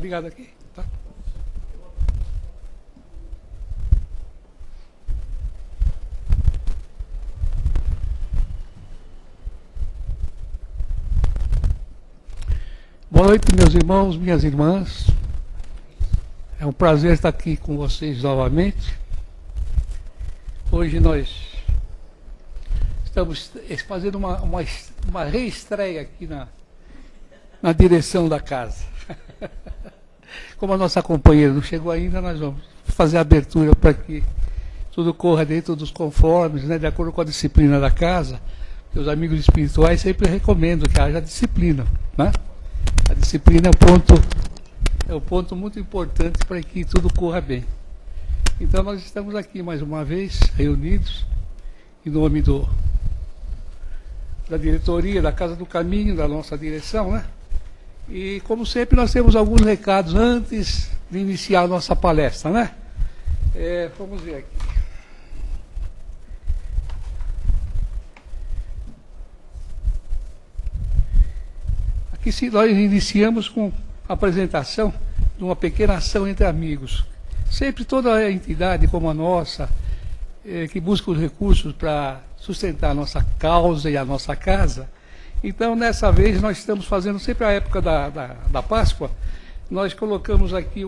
ligado aqui? Tá. Boa noite, meus irmãos, minhas irmãs. É um prazer estar aqui com vocês novamente. Hoje nós estamos fazendo uma reestreia aqui na direção da casa. Como a nossa companheira não chegou ainda, nós vamos fazer a abertura para que tudo corra dentro dos conformes, né, de acordo com a disciplina da casa. Os amigos espirituais sempre recomendam que haja disciplina, né? A disciplina é um ponto muito importante para que tudo corra bem. Então nós estamos aqui mais uma vez, reunidos, em nome da diretoria, da Casa do Caminho, da nossa direção, né? E como sempre nós temos alguns recados antes de iniciar a nossa palestra, né? Vamos ver aqui. Aqui nós iniciamos com a apresentação de uma pequena ação entre amigos. Sempre toda a entidade como a nossa, que busca os recursos para sustentar a nossa causa e a nossa casa. Então, nessa vez, nós estamos fazendo, sempre a época da Páscoa, nós colocamos aqui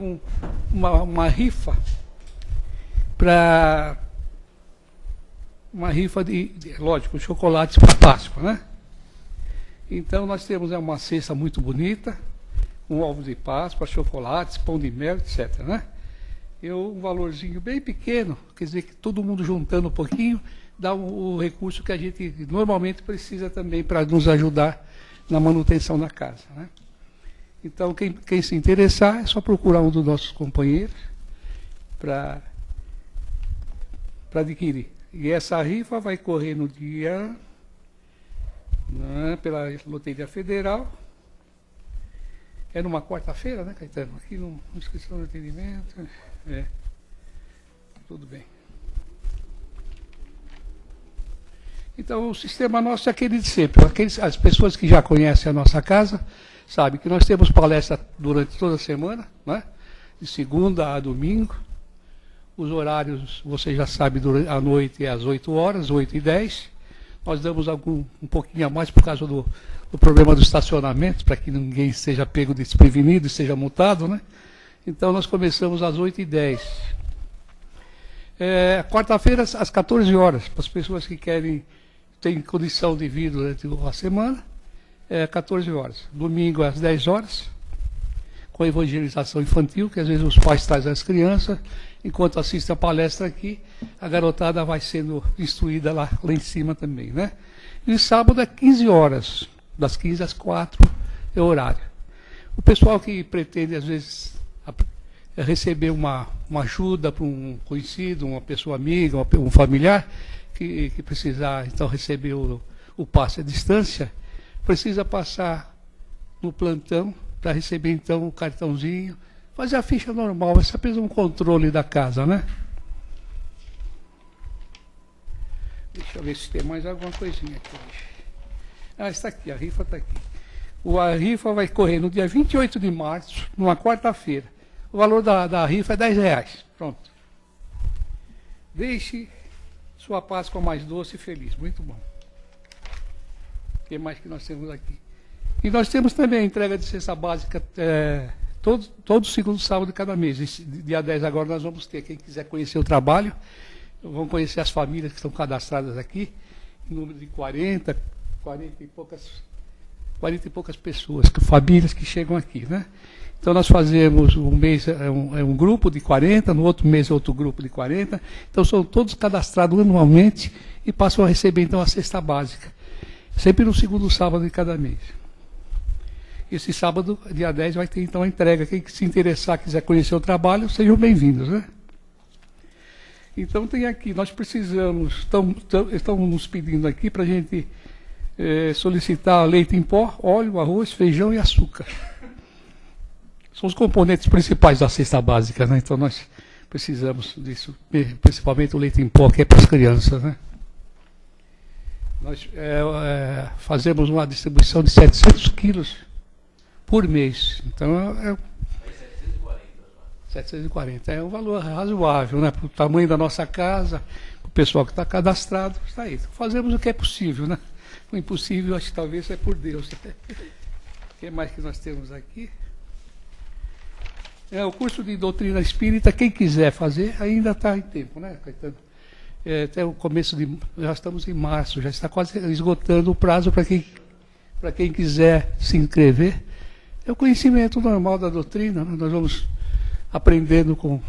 uma rifa para... Uma rifa lógico, chocolates para Páscoa, né? Então, nós temos uma cesta muito bonita, um ovo de Páscoa, chocolates, pão de mel, etc., né? E um valorzinho bem pequeno, quer dizer que todo mundo juntando um pouquinho, dá o recurso que a gente normalmente precisa também para nos ajudar na manutenção da casa, né? Então, quem se interessar, é só procurar um dos nossos companheiros para adquirir. E essa rifa vai correr no dia... pela Loteria Federal. É numa quarta-feira, né, Caetano? Aqui no inscrição de atendimento. Tudo bem. Então, o sistema nosso é aquele de sempre. As pessoas que já conhecem a nossa casa sabem que nós temos palestra durante toda a semana, né? De segunda a domingo. Os horários, você já sabe, à noite é às 8 horas, 8h10. Nós damos um pouquinho a mais por causa do problema do estacionamento, para que ninguém seja pego desprevenido e seja multado, né? Então nós começamos às 8h10. Quarta-feira às 14 horas, para as pessoas que têm condição de vir durante a semana, 14 horas. Domingo às 10 horas, com a evangelização infantil, que às vezes os pais trazem as crianças, enquanto assistem a palestra aqui, a garotada vai sendo instruída lá em cima também, né? E sábado é 15 horas, das 15 às 4 é o horário. O pessoal que pretende, às vezes, receber uma ajuda para um conhecido, uma pessoa amiga, um familiar, que precisar, então, receber o passe à distância, precisa passar no plantão para receber, então, o cartãozinho, fazer a ficha normal, é apenas um controle da casa, né? Deixa eu ver se tem mais alguma coisinha aqui. Está aqui, a rifa está aqui. A rifa vai correr no dia 28 de março, numa quarta-feira. O valor da rifa é R$10. Pronto. Deixe sua Páscoa mais doce e feliz. Muito bom. O que mais que nós temos aqui? E nós temos também a entrega de cesta básica todo segundo sábado de cada mês. Esse dia 10 agora nós vamos ter. Quem quiser conhecer o trabalho, vão conhecer as famílias que estão cadastradas aqui, em número de 40 e poucas pessoas, famílias que chegam aqui, né? Então nós fazemos um mês um grupo de 40, no outro mês outro grupo de 40, então são todos cadastrados anualmente e passam a receber então a cesta básica, sempre no segundo sábado de cada mês. Esse sábado, dia 10, vai ter então a entrega. Quem se interessar, quiser conhecer o trabalho, sejam bem-vindos, né? Então tem aqui, nós precisamos, estão nos pedindo aqui para a gente solicitar leite em pó, óleo, arroz, feijão e açúcar. São os componentes principais da cesta básica, né? Então nós precisamos disso, principalmente o leite em pó, que é para as crianças, né? Nós fazemos uma distribuição de 700 quilos por mês. Então 740. É um valor razoável, né? Para o tamanho da nossa casa, para o pessoal que está cadastrado, está aí. Fazemos o que é possível, né? O impossível, acho que talvez é por Deus. O que mais que nós temos aqui? O curso de doutrina espírita, quem quiser fazer, ainda está em tempo, né, Caetano? Até o começo de. Já estamos em março, já está quase esgotando o prazo para quem quiser se inscrever. É o conhecimento normal da doutrina, né? Nós vamos aprendendo com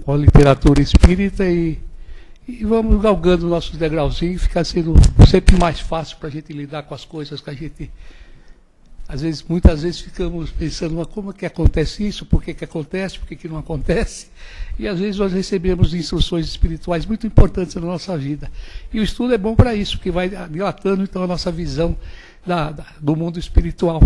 a literatura espírita e vamos galgando nossos degrauzinhos, fica sendo sempre mais fácil para a gente lidar com as coisas que a gente. Muitas vezes ficamos pensando, como que acontece isso, por que acontece, por que não acontece, e às vezes nós recebemos instruções espirituais muito importantes na nossa vida. E o estudo é bom para isso, porque vai dilatando então a nossa visão do mundo espiritual,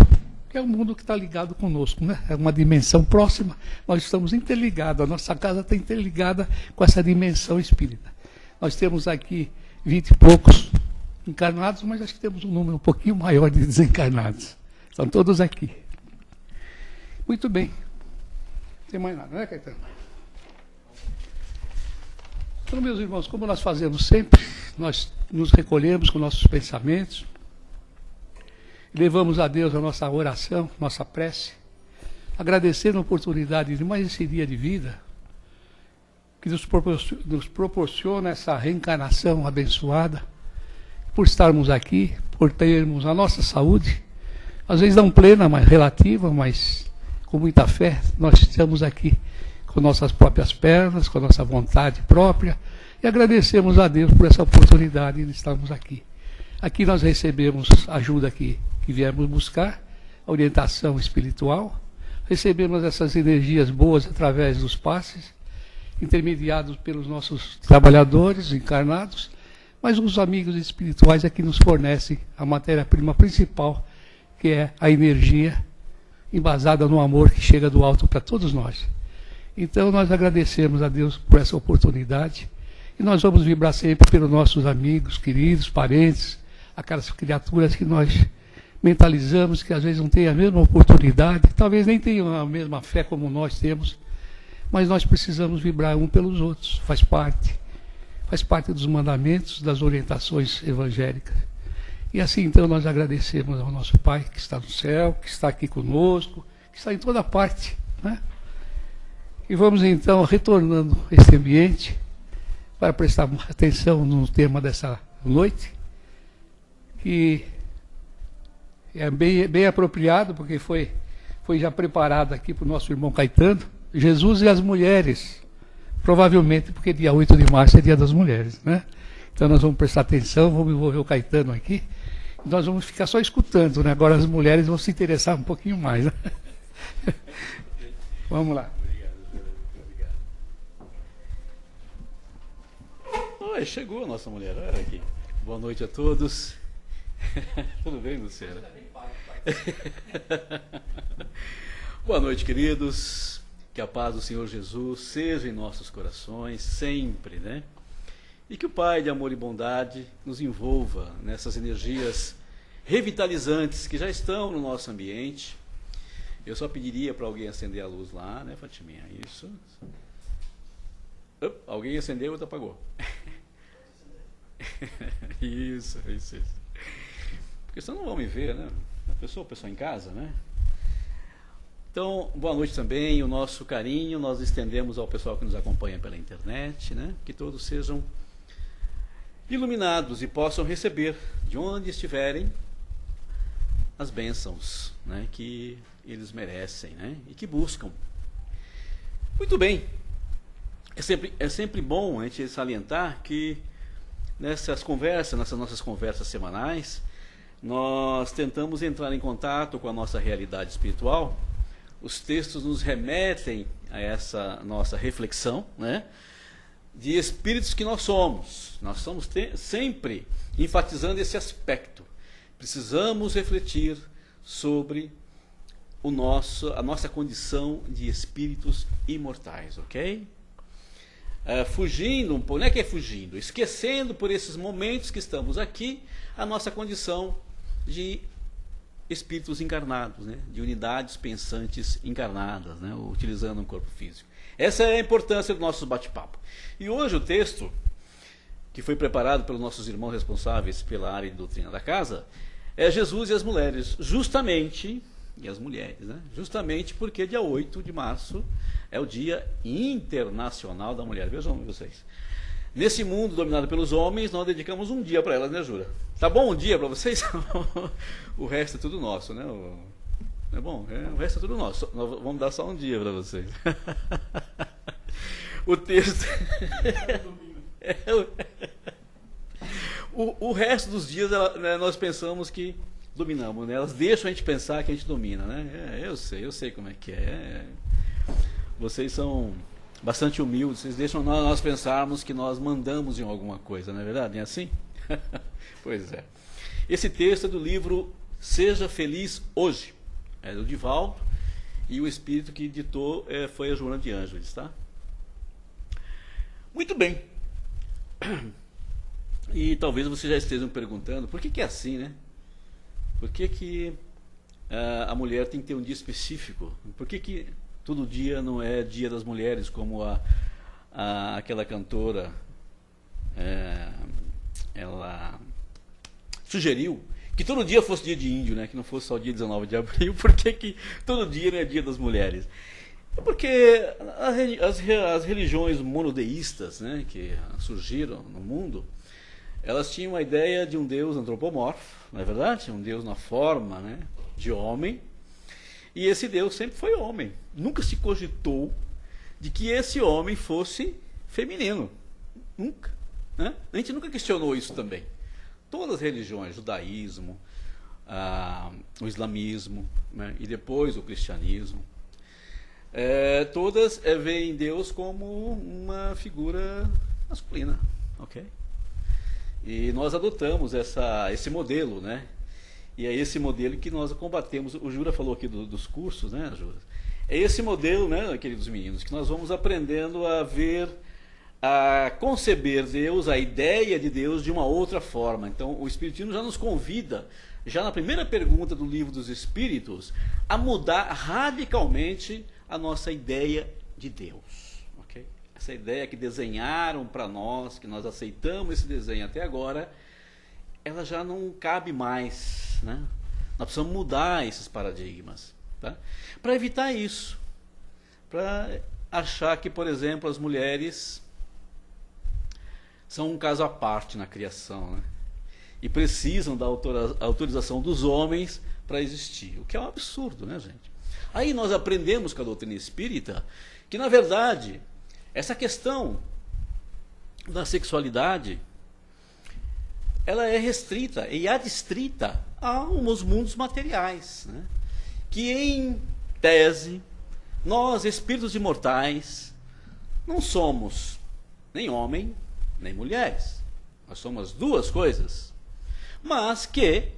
que é um mundo que está ligado conosco, né? É uma dimensão próxima, nós estamos interligados, a nossa casa está interligada com essa dimensão espírita. Nós temos aqui 20 e poucos encarnados, mas acho que temos um número um pouquinho maior de desencarnados. Estão todos aqui. Muito bem. Não tem mais nada, né, Caetano? Então, meus irmãos, como nós fazemos sempre, nós nos recolhemos com nossos pensamentos, levamos a Deus a nossa oração, nossa prece, agradecendo a oportunidade de mais esse dia de vida, que nos proporciona essa reencarnação abençoada, por estarmos aqui, por termos a nossa saúde, às vezes não plena, mas relativa, mas com muita fé, nós estamos aqui com nossas próprias pernas, com a nossa vontade própria, e agradecemos a Deus por essa oportunidade de estarmos aqui. Aqui nós recebemos ajuda que viemos buscar, orientação espiritual, recebemos essas energias boas através dos passes, intermediados pelos nossos trabalhadores encarnados, mas os amigos espirituais é que nos fornecem a matéria-prima principal, que é a energia embasada no amor que chega do alto para todos nós. Então nós agradecemos a Deus por essa oportunidade e nós vamos vibrar sempre pelos nossos amigos, queridos, parentes, aquelas criaturas que nós mentalizamos que às vezes não têm a mesma oportunidade, talvez nem tenham a mesma fé como nós temos, mas nós precisamos vibrar um pelos outros, faz parte dos mandamentos, das orientações evangélicas. E assim, então, nós agradecemos ao nosso Pai, que está no céu, que está aqui conosco, que está em toda parte, né? E vamos, então, retornando a esse ambiente, para prestar atenção no tema dessa noite, que é bem apropriado, porque foi já preparado aqui para o nosso irmão Caetano, Jesus e as mulheres, provavelmente porque dia 8 de março é dia das mulheres, né? Então nós vamos prestar atenção, vamos envolver o Caetano aqui, e nós vamos ficar só escutando, né? Agora as mulheres vão se interessar um pouquinho mais, né? Vamos lá. Obrigado. Oi, chegou a nossa mulher, olha aqui. Boa noite a todos. Tudo bem, Luciana? Boa noite, queridos. Que a paz do Senhor Jesus seja em nossos corações, sempre, né? E que o Pai de amor e bondade nos envolva nessas energias revitalizantes que já estão no nosso ambiente. Eu só pediria para alguém acender a luz lá, né, Fatiminha? Isso. Alguém acendeu e outro apagou. Isso. Porque senão não vão me ver, né? O pessoal em casa, né? Então, boa noite também, o nosso carinho nós estendemos ao pessoal que nos acompanha pela internet, né? Que todos sejam iluminados e possam receber, de onde estiverem, as bênçãos, né? Que eles merecem, né? E que buscam. Muito bem, é sempre bom a gente salientar que nessas nossas conversas semanais, nós tentamos entrar em contato com a nossa realidade espiritual. Os textos nos remetem a essa nossa reflexão, né, de espíritos que nós somos. Nós estamos sempre enfatizando esse aspecto. Precisamos refletir sobre a nossa condição de espíritos imortais, ok? Fugindo, não é que é fugindo, esquecendo por esses momentos que estamos aqui, a nossa condição de espíritos encarnados, né? De unidades pensantes encarnadas, né? Utilizando um corpo físico. Essa é a importância do nosso bate-papo. E hoje o texto, que foi preparado pelos nossos irmãos responsáveis pela área de doutrina da casa, é Jesus e as mulheres, justamente, e as mulheres, né? Justamente porque dia 8 de março é o Dia Internacional da Mulher. Vejam vocês. Nesse mundo dominado pelos homens, nós dedicamos um dia para elas, né, Jura? Tá bom um dia para vocês? O resto é tudo nosso, né? É bom, o resto é tudo nosso. Nós vamos dar só um dia para vocês. O texto... O resto dos dias nós pensamos que dominamos, né? Elas deixam a gente pensar que a gente domina, né? Eu sei como é que é. Vocês são bastante humildes, vocês deixam nós pensarmos que nós mandamos em alguma coisa, não é verdade? É assim? Pois é. Esse texto é do livro Seja Feliz Hoje. É do Divaldo, e o espírito que ditou foi a Joana de Ângeles, tá? Muito bem. E talvez vocês já estejam perguntando, por que é assim, né? Por que a mulher tem que ter um dia específico? Por que todo dia não é Dia das Mulheres, como aquela cantora ela sugeriu que todo dia fosse dia de índio, né? Que não fosse só dia 19 de abril. Por que todo dia não é Dia das Mulheres? Porque as religiões monodeístas, né, que surgiram no mundo, elas tinham a ideia de um Deus antropomorfo, não é verdade? Um Deus na forma, né, de homem. E esse Deus sempre foi homem. Nunca se cogitou de que esse homem fosse feminino. Nunca. Né? A gente nunca questionou isso também. Todas as religiões, judaísmo, o islamismo, né, e depois o cristianismo, todas veem Deus como uma figura masculina, ok? E nós adotamos esse modelo, né? E é esse modelo que nós combatemos. O Jura falou aqui dos cursos, né, Jura? É esse modelo, né, queridos meninos, que nós vamos aprendendo a ver, a conceber Deus, a ideia de Deus de uma outra forma. Então, o Espiritismo já nos convida, já na primeira pergunta do Livro dos Espíritos, a mudar radicalmente a nossa ideia de Deus. Okay? Essa ideia que desenharam para nós, que nós aceitamos esse desenho até agora, ela já não cabe mais. Né? Nós precisamos mudar esses paradigmas. Tá? Para evitar isso, para achar que, por exemplo, as mulheres são um caso à parte na criação, né? E precisam da autorização dos homens para existir, o que é um absurdo, né, gente? Aí nós aprendemos com a doutrina espírita que, na verdade, essa questão da sexualidade, ela é restrita e adstrita aos mundos materiais, né? Que, em tese, nós, espíritos imortais, não somos nem homem, nem mulheres. Nós somos duas coisas. Mas que,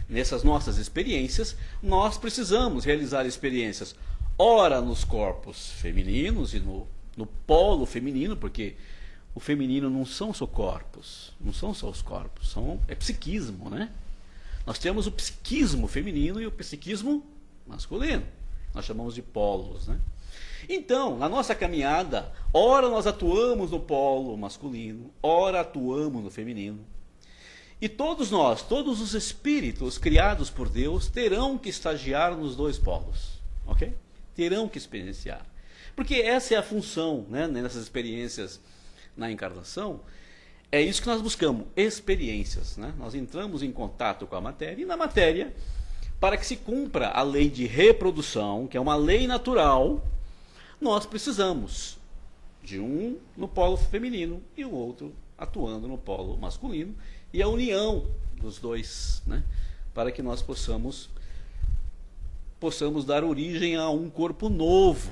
nessas nossas experiências, nós precisamos realizar experiências, ora nos corpos femininos e no polo feminino, porque o feminino não são só corpos, não são só os corpos, é psiquismo, né? Nós temos o psiquismo feminino e o psiquismo masculino. Nós chamamos de polos, né? Então, na nossa caminhada, ora nós atuamos no polo masculino, ora atuamos no feminino. E todos nós, todos os espíritos criados por Deus, terão que estagiar nos dois polos, ok? Terão que experienciar. Porque essa é a função, né, nessas experiências na encarnação, é isso que nós buscamos, experiências, né? Nós entramos em contato com a matéria, e na matéria, para que se cumpra a lei de reprodução, que é uma lei natural, nós precisamos de um no polo feminino e o outro atuando no polo masculino, e a união dos dois, né, para que nós possamos dar origem a um corpo novo,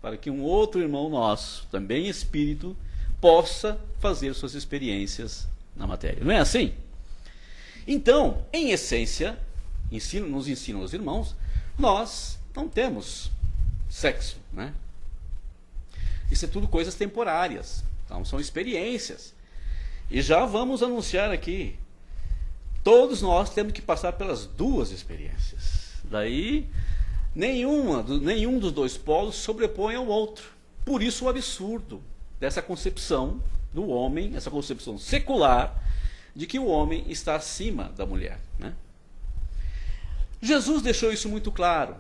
para que um outro irmão nosso, também espírito, possa fazer suas experiências na matéria. Não é assim? Então, em essência, nos ensinam os irmãos, nós não temos sexo, né? Isso é tudo coisas temporárias. Então, são experiências. E já vamos anunciar aqui, Todos nós temos que passar pelas duas experiências. Daí, nenhum dos dois polos sobrepõe ao outro. Por isso o absurdo dessa concepção do homem, essa concepção secular, de que o homem está acima da mulher, né? Jesus deixou isso muito claro.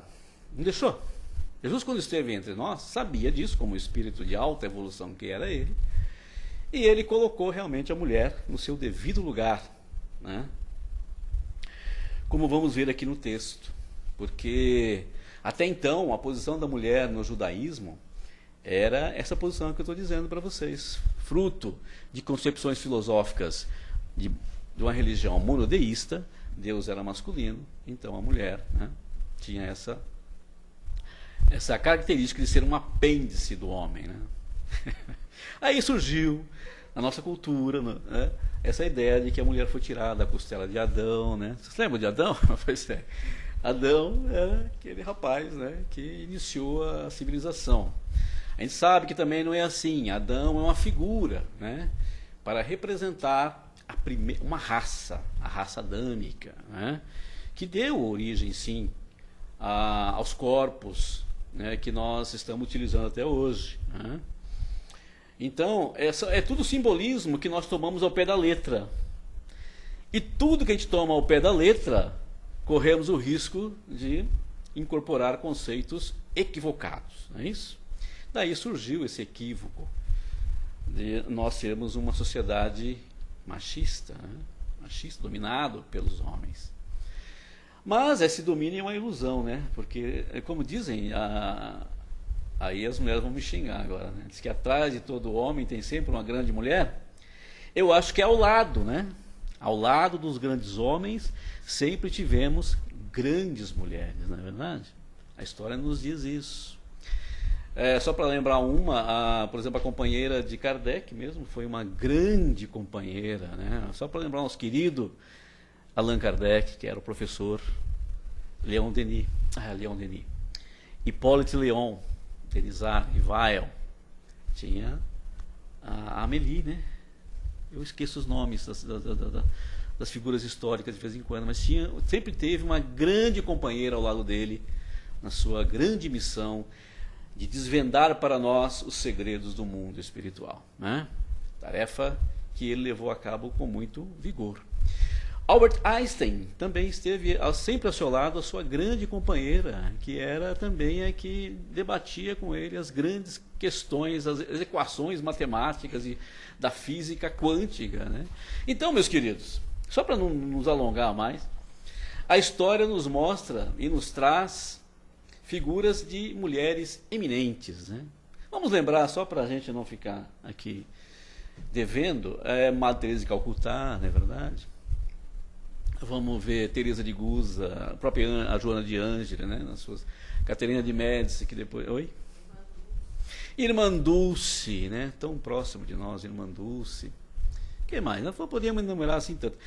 Não deixou? Jesus, quando esteve entre nós, sabia disso, como espírito de alta evolução que era ele, e ele colocou realmente a mulher no seu devido lugar, né? Como vamos ver aqui no texto. Porque até então a posição da mulher no judaísmo era essa posição que eu estou dizendo para vocês, fruto de concepções filosóficas de uma religião monoteísta. Deus era masculino, então a mulher, né, tinha essa característica de ser um apêndice do homem, né? Aí surgiu na nossa cultura, né, essa ideia de que a mulher foi tirada da costela de Adão, né? Vocês lembram de Adão? Pois é. Adão era aquele rapaz, né, que iniciou a civilização. A gente sabe que também não é assim. Adão é uma figura, né, para representar uma raça, a raça adâmica, né, que deu origem, sim, aos corpos, né, que nós estamos utilizando até hoje, né? Então, é tudo simbolismo que nós tomamos ao pé da letra. E tudo que a gente toma ao pé da letra, corremos o risco de incorporar conceitos equivocados, não é isso? Daí surgiu esse equívoco de nós sermos uma sociedade machista, né? Machista, dominado pelos homens. Mas esse domínio é uma ilusão, né? Porque, como dizem, aí as mulheres vão me xingar agora, né? Diz que atrás de todo homem tem sempre uma grande mulher. Eu acho que é ao lado, né? Ao lado dos grandes homens, sempre tivemos grandes mulheres, não é verdade? A história nos diz isso. Só para lembrar por exemplo, a companheira de Kardec mesmo, foi uma grande companheira, né? Só para lembrar nosso querido Allan Kardec, que era o professor Leon Denis. Hippolyte Léon, Denisard e Weil. Tinha a Amélie, né? Eu esqueço os nomes das figuras históricas de vez em quando, mas sempre teve uma grande companheira ao lado dele, na sua grande missão de desvendar para nós os segredos do mundo espiritual, né? Tarefa que ele levou a cabo com muito vigor. Albert Einstein também esteve sempre ao seu lado a sua grande companheira, que era também a que debatia com ele as grandes questões, as equações matemáticas e da física quântica, né? Então, meus queridos, só para não nos alongar mais, a história nos mostra e nos traz figuras de mulheres eminentes, né? Vamos lembrar, só para a gente não ficar aqui devendo, Madre Teresa de Calcutá, não é verdade? Vamos ver Teresa de Gusa, a própria a Joana de Ângela, né, nas suas Caterina de Médici, que depois... Oi? Irmã Dulce, né? Tão próximo de nós, Irmã Dulce. O que mais? Não podíamos enumerar assim tanto.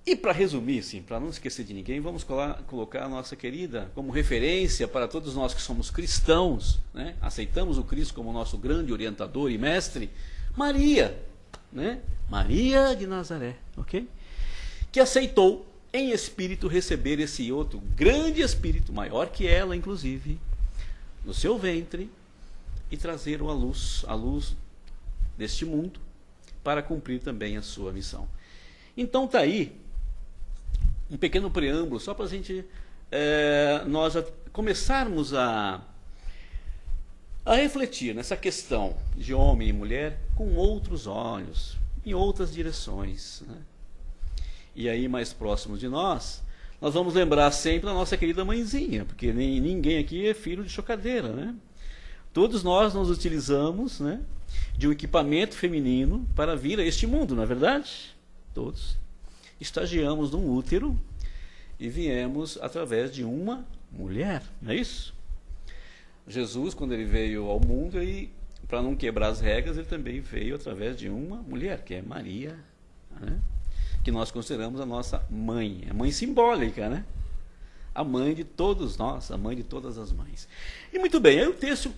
E para resumir, assim, para não esquecer de ninguém, vamos colocar a nossa querida como referência para todos nós que somos cristãos, né? Aceitamos o Cristo como nosso grande orientador e mestre, Maria, né? Maria de Nazaré, ok? Que aceitou em espírito receber esse outro grande espírito, maior que ela inclusive, no seu ventre, e trazer-o à luz deste mundo, para cumprir também a sua missão. Então está aí um pequeno preâmbulo, só para a gente nós começarmos a refletir nessa questão de homem e mulher com outros olhos, em outras direções, né? E aí, mais próximos de nós vamos lembrar sempre da nossa querida mãezinha, porque ninguém aqui é filho de chocadeira, né? Todos nós nos utilizamos, né, de um equipamento feminino para vir a este mundo, não é verdade? Todos estagiamos num útero e viemos através de uma mulher, não é isso? Jesus, quando ele veio ao mundo, para não quebrar as regras, ele também veio através de uma mulher, que é Maria, né? Que nós consideramos a nossa mãe, a mãe simbólica, né? A mãe de todos nós, a mãe de todas as mães. E muito bem, aí o texto,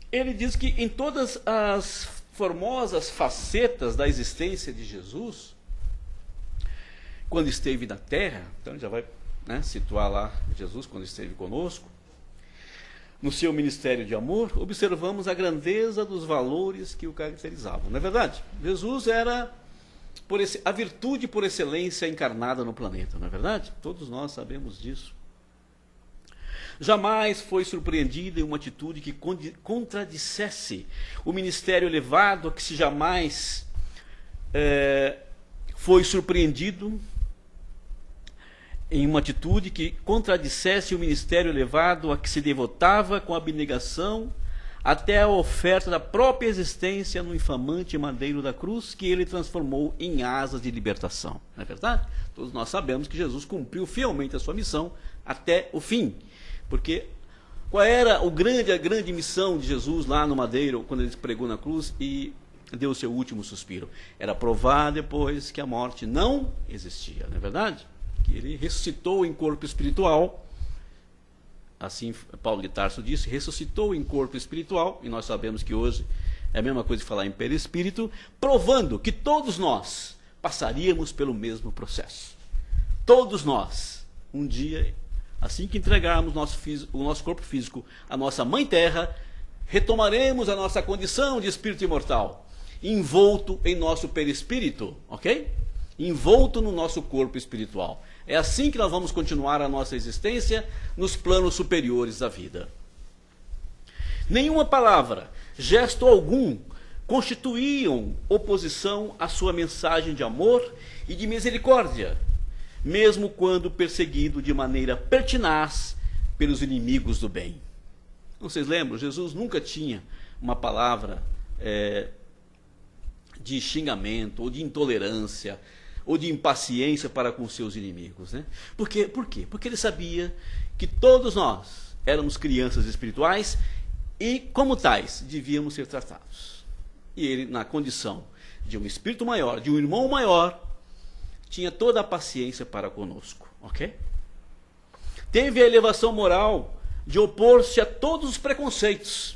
ele diz que em todas as formosas facetas da existência de Jesus, quando esteve na terra, então ele já vai, né, situar lá Jesus quando esteve conosco, no seu ministério de amor, observamos a grandeza dos valores que o caracterizavam. Não é verdade? Jesus era a virtude por excelência encarnada no planeta, não é verdade? Todos nós sabemos disso. Jamais foi surpreendido em uma atitude que contradissesse o ministério elevado a que se jamais foi surpreendido em uma atitude que contradissesse o ministério elevado a que se devotava com abnegação até a oferta da própria existência no infamante madeiro da cruz, que ele transformou em asas de libertação. Não é verdade? Todos nós sabemos que Jesus cumpriu fielmente a sua missão até o fim. Porque qual era a grande missão de Jesus lá no madeiro, quando ele pregou na cruz e deu o seu último suspiro? Era provar depois que a morte não existia, não é verdade? Que ele ressuscitou em corpo espiritual, assim Paulo de Tarso disse, ressuscitou em corpo espiritual, e nós sabemos que hoje é a mesma coisa que falar em perispírito, provando que todos nós passaríamos pelo mesmo processo. Todos nós, um dia, assim que entregarmos o nosso corpo físico à nossa Mãe Terra, retomaremos a nossa condição de espírito imortal, envolto em nosso perispírito, ok? Envolto no nosso corpo espiritual. É assim que nós vamos continuar a nossa existência nos planos superiores da vida. Nenhuma palavra, gesto algum, constituíam oposição à sua mensagem de amor e de misericórdia, mesmo quando perseguido de maneira pertinaz pelos inimigos do bem. Vocês lembram? Jesus nunca tinha uma palavra de xingamento, ou de intolerância, ou de impaciência para com seus inimigos, né? Por quê? Porque ele sabia que todos nós éramos crianças espirituais e, como tais, devíamos ser tratados. E ele, na condição de um espírito maior, de um irmão maior, tinha toda a paciência para conosco, ok? Teve a elevação moral de opor-se a todos os preconceitos,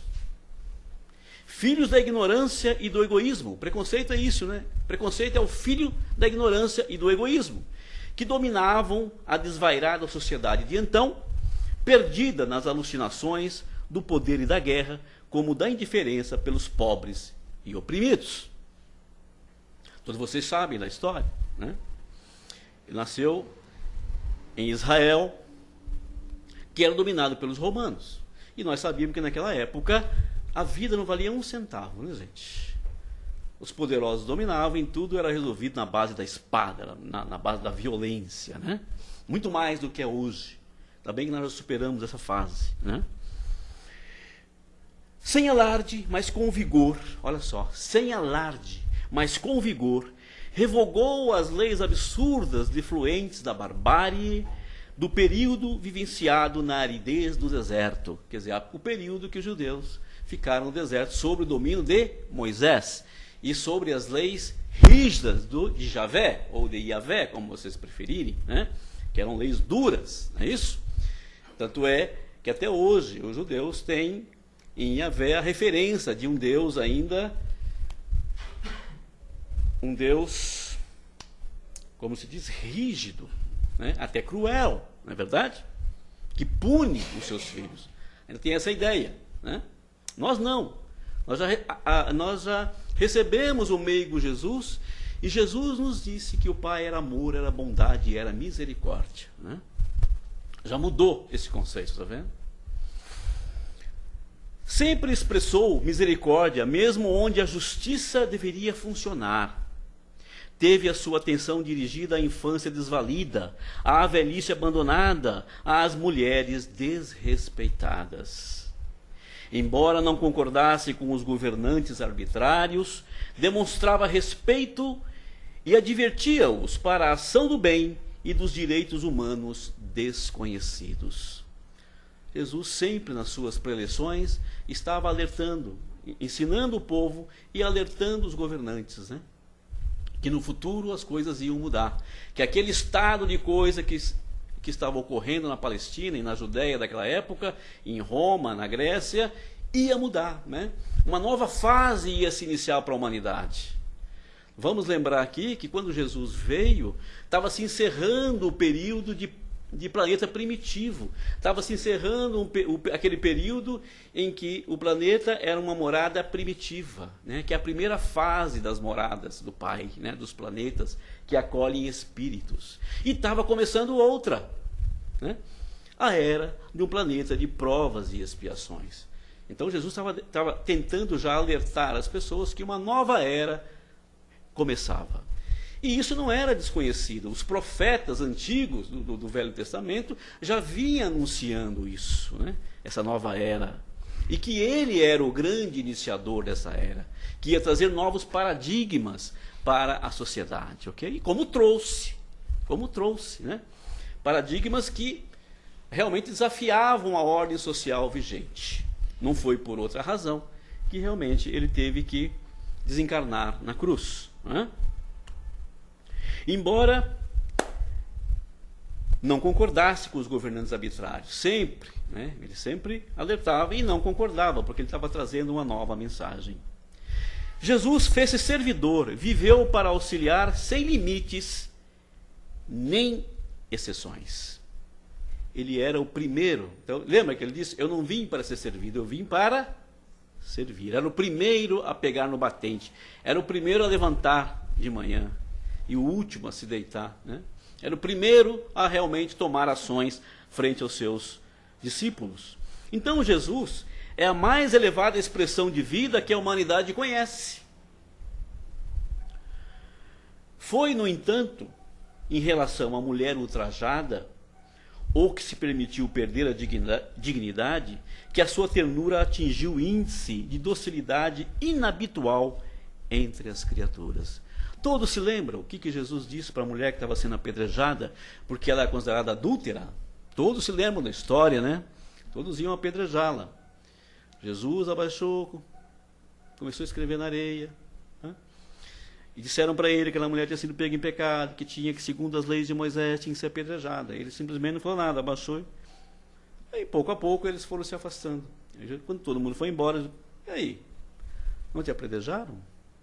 filhos da ignorância e do egoísmo. Preconceito é isso, né? Preconceito é o filho da ignorância e do egoísmo, que dominavam a desvairada sociedade de então, perdida nas alucinações do poder e da guerra, como da indiferença pelos pobres e oprimidos. Todos vocês sabem da história, né? Ele nasceu em Israel, que era dominado pelos romanos. E nós sabíamos que naquela época a vida não valia um centavo, né, gente? Os poderosos dominavam e tudo era resolvido na base da espada, na base da violência, né? Muito mais do que é hoje. Ainda bem que nós já superamos essa fase, né? Sem alarde, mas com vigor, olha só, sem alarde, mas com vigor, revogou as leis absurdas de fluentes da barbárie do período vivenciado na aridez do deserto, quer dizer, o período que os judeus ficaram no deserto sob o domínio de Moisés e sobre as leis rígidas de Javé, ou de Iavé, como vocês preferirem, né? Que eram leis duras, não é isso? Tanto é que até hoje os judeus têm em Iavé a referência de um Deus ainda, um Deus, como se diz, rígido, né? Até cruel, não é verdade? Que pune os seus filhos. Ainda tem essa ideia, né? Nós não. Nós já recebemos o meigo Jesus, e Jesus nos disse que o Pai era amor, era bondade e era misericórdia, né? Já mudou esse conceito, está vendo? Sempre expressou misericórdia, mesmo onde a justiça deveria funcionar. Teve a sua atenção dirigida à infância desvalida, à velhice abandonada, às mulheres desrespeitadas. Embora não concordasse com os governantes arbitrários, demonstrava respeito e advertia-os para a ação do bem e dos direitos humanos desconhecidos. Jesus sempre nas suas preleções estava alertando, ensinando o povo e alertando os governantes, né? Que no futuro as coisas iam mudar, que aquele estado de coisa que estava ocorrendo na Palestina e na Judéia daquela época, em Roma, na Grécia, ia mudar, né? Uma nova fase ia se iniciar para a humanidade. Vamos lembrar aqui que quando Jesus veio, estava se encerrando o período de planeta primitivo. Estava se encerrando aquele período em que o planeta era uma morada primitiva, né? Que é a primeira fase das moradas do Pai, né? Dos planetas que acolhem espíritos. E estava começando outra, né? A era de um planeta de provas e expiações. Então Jesus estava tentando já alertar as pessoas que uma nova era começava. E isso não era desconhecido. Os profetas antigos do Velho Testamento já vinham anunciando isso, né? Essa nova era. E que ele era o grande iniciador dessa era, que ia trazer novos paradigmas para a sociedade, ok? E como trouxe, né? Paradigmas que realmente desafiavam a ordem social vigente. Não foi por outra razão que realmente ele teve que desencarnar na cruz, né? Embora não concordasse com os governantes arbitrários, sempre, né? Ele sempre alertava e não concordava, porque ele estava trazendo uma nova mensagem. Jesus fez-se servidor, viveu para auxiliar sem limites nem exceções. Ele era o primeiro. Então, lembra que ele disse, eu não vim para ser servido, eu vim para servir. Era o primeiro a pegar no batente, era o primeiro a levantar de manhã e o último a se deitar, né? Era o primeiro a realmente tomar ações frente aos seus discípulos. Então Jesus é a mais elevada expressão de vida que a humanidade conhece. Foi, no entanto, em relação à mulher ultrajada, ou que se permitiu perder a dignidade, que a sua ternura atingiu o índice de docilidade inabitual entre as criaturas. Todos se lembram o que Jesus disse para a mulher que estava sendo apedrejada, porque ela era considerada adúltera? Todos se lembram da história, né? Todos iam apedrejá-la. Jesus abaixou, começou a escrever na areia, né? E disseram para ele que aquela mulher tinha sido pega em pecado, que tinha que, segundo as leis de Moisés, tinha que ser apedrejada. Ele simplesmente não falou nada, abaixou. Aí, pouco a pouco, eles foram se afastando. Aí, quando todo mundo foi embora, e aí? Não te apedrejaram?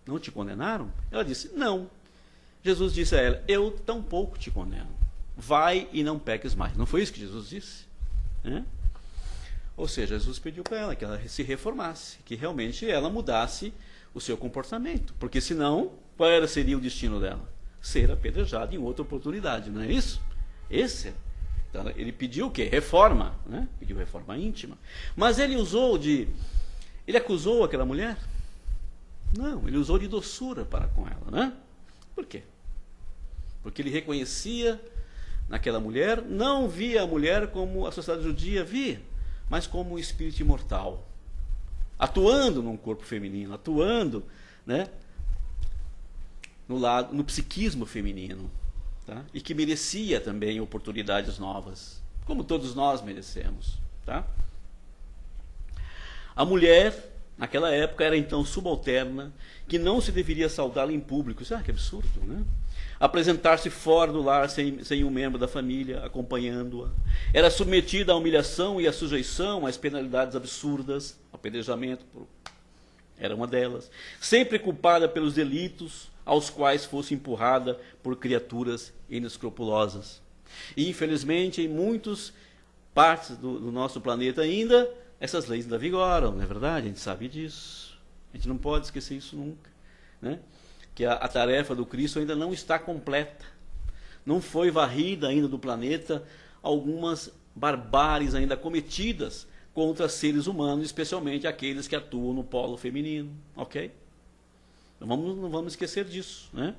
Não te condenaram? Ela disse, não. Jesus disse a ela, eu tampouco te condeno. Vai e não peques mais. Não foi isso que Jesus disse? É? Ou seja, Jesus pediu para ela que ela se reformasse, que realmente ela mudasse o seu comportamento. Porque senão, qual seria o destino dela? Ser apedrejada em outra oportunidade, não é isso? Então, ele pediu o quê? Reforma, né? Pediu reforma íntima. Mas ele acusou aquela mulher? Não, ele usou de doçura para com ela, né? Por quê? Porque ele reconhecia naquela mulher, não via a mulher como a sociedade judia via, mas como um espírito imortal, atuando num corpo feminino, atuando, né, no psiquismo feminino, tá? E que merecia também oportunidades novas, como todos nós merecemos, tá? A mulher naquela época era então subalterna, que não se deveria saudá-la em público. Que absurdo, né? Apresentar-se fora do lar sem um membro da família acompanhando-a. Era submetida à humilhação e à sujeição às penalidades absurdas, apedrejamento era uma delas. Sempre culpada pelos delitos aos quais fosse empurrada por criaturas inescrupulosas. E infelizmente em muitas partes do nosso planeta ainda, essas leis ainda vigoram, não é verdade? A gente sabe disso. A gente não pode esquecer isso nunca, né? Que a tarefa do Cristo ainda não está completa. Não foi varrida ainda do planeta algumas barbáries ainda cometidas contra seres humanos, especialmente aqueles que atuam no polo feminino, ok? Não vamos esquecer disso, né?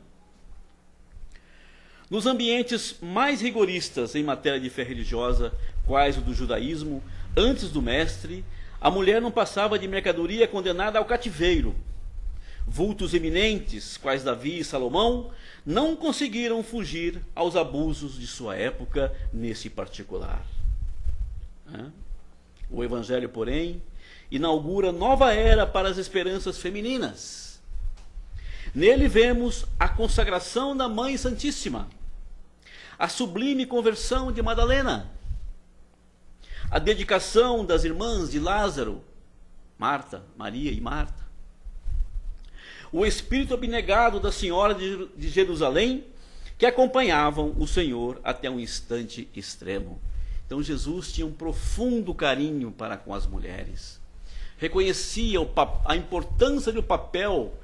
Nos ambientes mais rigoristas em matéria de fé religiosa, quais o do judaísmo, antes do mestre, a mulher não passava de mercadoria condenada ao cativeiro. Vultos eminentes, quais Davi e Salomão, não conseguiram fugir aos abusos de sua época nesse particular. O Evangelho, porém, inaugura nova era para as esperanças femininas. Nele vemos a consagração da Mãe Santíssima, a sublime conversão de Madalena, a dedicação das irmãs de Lázaro, Marta, Maria e Marta, o espírito abnegado da Senhora de Jerusalém, que acompanhavam o Senhor até um instante extremo. Então Jesus tinha um profundo carinho para com as mulheres. Reconhecia a importância do papel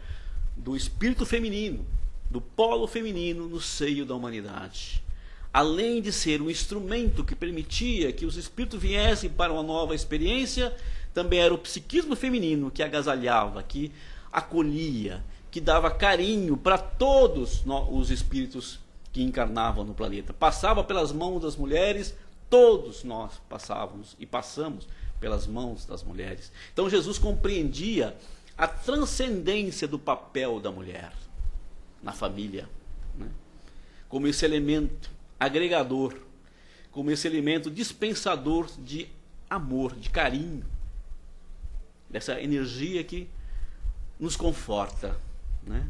do espírito feminino, do polo feminino no seio da humanidade. Além de ser um instrumento que permitia que os espíritos viessem para uma nova experiência, também era o psiquismo feminino que agasalhava, que acolhia, que dava carinho para todos os espíritos que encarnavam no planeta. Passava pelas mãos das mulheres, todos nós passávamos e passamos pelas mãos das mulheres. Então Jesus compreendia a transcendência do papel da mulher na família, né? Como esse elemento agregador, como esse elemento dispensador de amor, de carinho, dessa energia que nos conforta, né?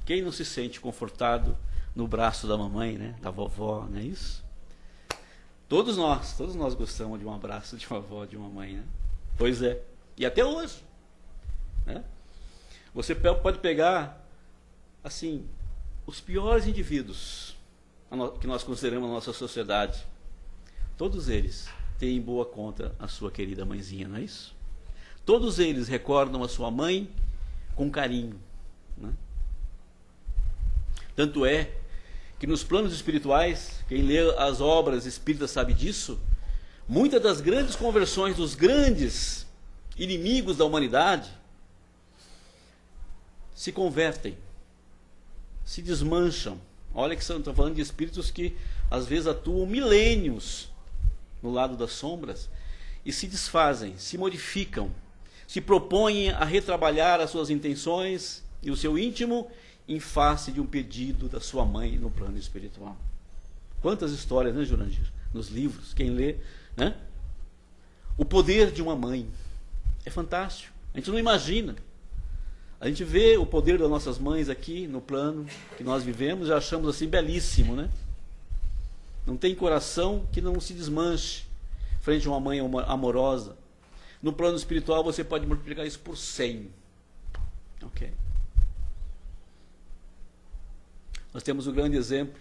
Quem não se sente confortado no braço da mamãe, né? Da vovó, não é isso? Todos nós gostamos de um abraço de uma avó, de uma mãe, né? Pois é, e até hoje, né? Você pode pegar, assim, os piores indivíduos que nós consideramos na nossa sociedade, todos eles têm em boa conta a sua querida mãezinha, não é isso? Todos eles recordam a sua mãe com carinho, né? Tanto é que nos planos espirituais, quem lê as obras espíritas sabe disso, muitas das grandes conversões dos grandes inimigos da humanidade se convertem, se desmancham. Olha que estou falando de espíritos que às vezes atuam milênios no lado das sombras e se desfazem, se modificam, se propõem a retrabalhar as suas intenções e o seu íntimo em face de um pedido da sua mãe no plano espiritual. Quantas histórias, né, Jurandir? Nos livros, quem lê, né? O poder de uma mãe é fantástico. A gente não imagina. A gente vê o poder das nossas mães aqui no plano que nós vivemos e achamos assim belíssimo, né? Não tem coração que não se desmanche frente a uma mãe amorosa. No plano espiritual você pode multiplicar isso por 100. Ok? Nós temos o grande exemplo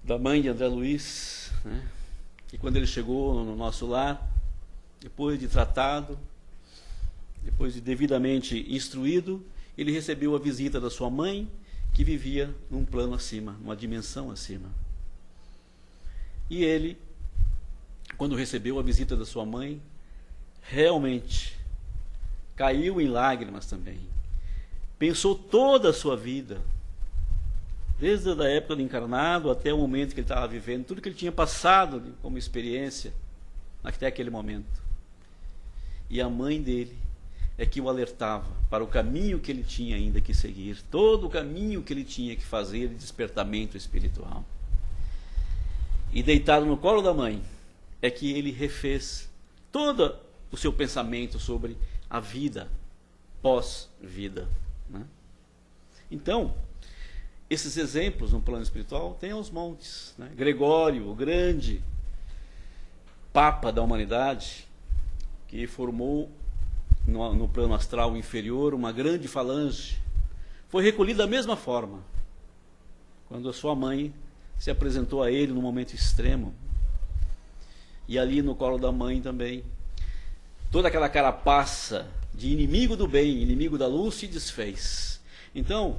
da mãe de André Luiz, né? Que quando ele chegou no nosso lar, depois de tratado, depois de devidamente instruído, ele recebeu a visita da sua mãe, que vivia num plano acima, numa dimensão acima. E ele, quando recebeu a visita da sua mãe, realmente caiu em lágrimas também. Pensou toda a sua vida, desde a época do encarnado até o momento que ele estava vivendo, tudo que ele tinha passado como experiência até aquele momento. E a mãe dele é que o alertava para o caminho que ele tinha ainda que seguir, todo o caminho que ele tinha que fazer de despertamento espiritual. E deitado no colo da mãe, é que ele refez todo o seu pensamento sobre a vida pós-vida, né? Então, esses exemplos no plano espiritual tem aos montes, né? Gregório, o grande Papa da humanidade, que formou no plano astral inferior uma grande falange, foi recolhido da mesma forma quando a sua mãe se apresentou a ele num momento extremo. E ali no colo da mãe também, toda aquela carapaça de inimigo do bem, inimigo da luz se desfez. Então,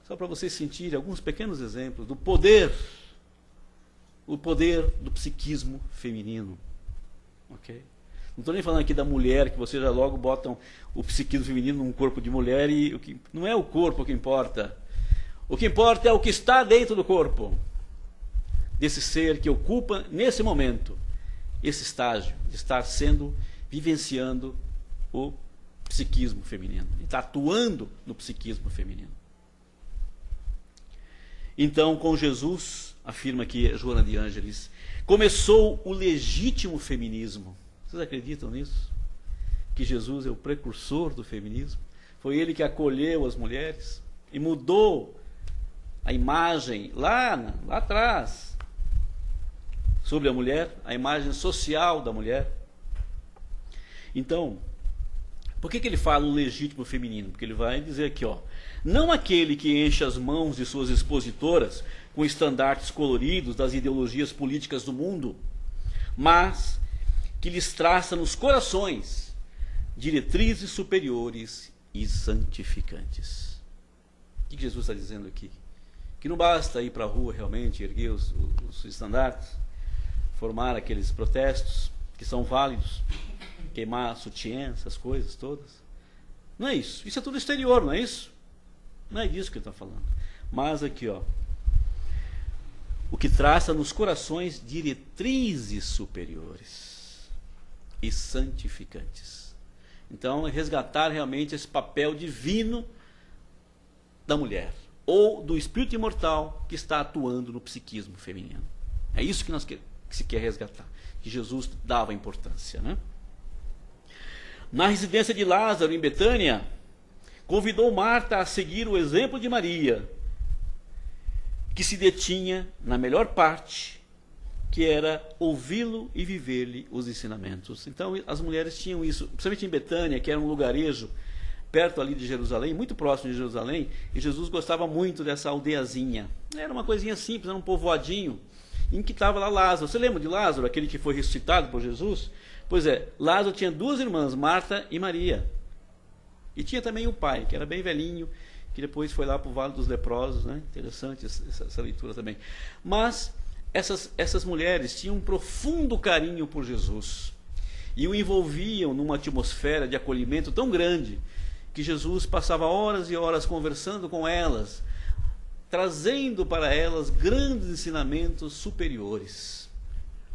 só para vocês sentirem alguns pequenos exemplos do poder, o poder do psiquismo feminino. Ok? Não estou nem falando aqui da mulher, que vocês já logo botam o psiquismo feminino num corpo de mulher, e não é o corpo que importa. O que importa é o que está dentro do corpo, desse ser que ocupa, nesse momento, esse estágio de estar vivenciando o psiquismo feminino, de estar atuando no psiquismo feminino. Então, com Jesus, afirma aqui Joana de Ângeles, começou o legítimo feminismo. Vocês acreditam nisso? Que Jesus é o precursor do feminismo? Foi ele que acolheu as mulheres e mudou a imagem lá atrás sobre a mulher, a imagem social da mulher. Então, Por que ele fala o legítimo feminino? Porque ele vai dizer aqui, ó, não aquele que enche as mãos de suas expositoras com estandartes coloridos das ideologias políticas do mundo, mas que lhes traça nos corações diretrizes superiores e santificantes. O que Jesus está dizendo aqui? Que não basta ir para a rua realmente, erguer os estandartes, formar aqueles protestos que são válidos, queimar sutiã, essas coisas todas. Não é isso. Isso é tudo exterior, não é isso? Não é disso que ele está falando. Mas aqui, ó, o que traça nos corações diretrizes superiores e santificantes. Então, é resgatar realmente esse papel divino da mulher, ou do espírito imortal que está atuando no psiquismo feminino. É isso que se quer resgatar, que Jesus dava importância, né? Na residência de Lázaro, em Betânia, convidou Marta a seguir o exemplo de Maria, que se detinha na melhor parte, que era ouvi-lo e viver-lhe os ensinamentos. Então, as mulheres tinham isso, principalmente em Betânia, que era um lugarejo perto ali de Jerusalém, muito próximo de Jerusalém, e Jesus gostava muito dessa aldeiazinha. Era uma coisinha simples, era um povoadinho, em que estava lá Lázaro. Você lembra de Lázaro, aquele que foi ressuscitado por Jesus? Pois é, Lázaro tinha duas irmãs, Marta e Maria. E tinha também o pai, que era bem velhinho, que depois foi lá para o Vale dos Leprosos, né? Interessante essa leitura também. Mas essas mulheres tinham um profundo carinho por Jesus e o envolviam numa atmosfera de acolhimento tão grande que Jesus passava horas e horas conversando com elas, trazendo para elas grandes ensinamentos superiores.